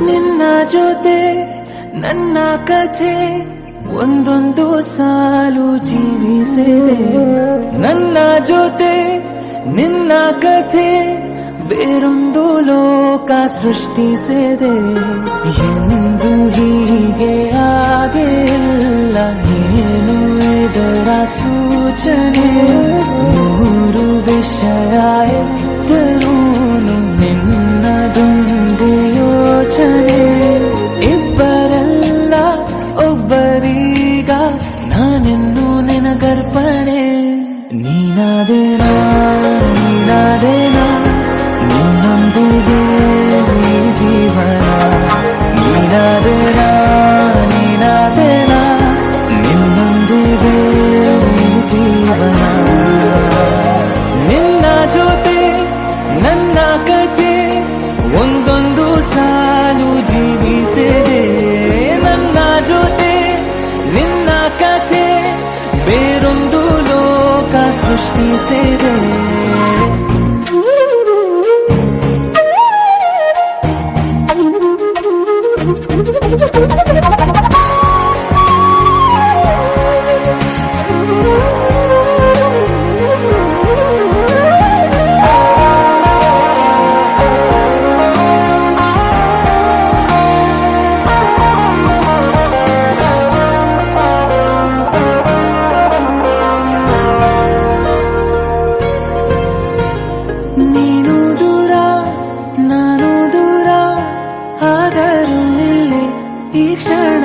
ನಿನ್ನ ಜೊತೆ ನನ್ನ ಕಥೆ ಒಂದೊಂದು ಸಾಲು ಜೀವಿಸಿದೆ. ನನ್ನ ಜೊತೆ ನಿನ್ನ ಕಥೆ ಬೇರೊಂದು ಲೋಕ ಸೃಷ್ಟಿಸಿದೆ. ಎಂದು ಹೀಗೆ ಆಗಿಲ್ಲ, ಏನು ಇದರ ಸೂಚನೆ? ನೂರು ವಿಷಯ ಎತ್ತರೂನು ನಿನ್ನದೊಂದು ಯೋಚನೆ. ಇಬ್ಬರಲ್ಲ ಒಬ್ಬರೀಗ ನಾನೆನ್ನು ನಿನಗರ್ಪಣೆ. ನೀನಾದೇನಾ ನೀನಾದೇನಾ ನಿನ್ನೊಂದಿಗೆ ಈ ಜೀವನ. ನೀನಾದೇನಾ ನೀನಾದೇನಾ ನಿನ್ನೊಂದಿಗೆ ಈ ಜೀವನ. ನಿನ್ನ ಜೊತೆ ನನ್ನ ಕಥೆ ಒಂದೊಂದು ಸಾಲು ಜೀವಿಸಿದೆ. ನನ್ನ ಜೊತೆ ನಿನ್ನ ಕಥೆ ಬೇರೊಂದು ಲೋಕ ಸೃಷ್ಟಿಸಿದೆ. ನೀನು ದೂರ ನಾನು ದೂರ, ಆದರೂ ಇಲ್ಲಿ ಈ ಕ್ಷಣ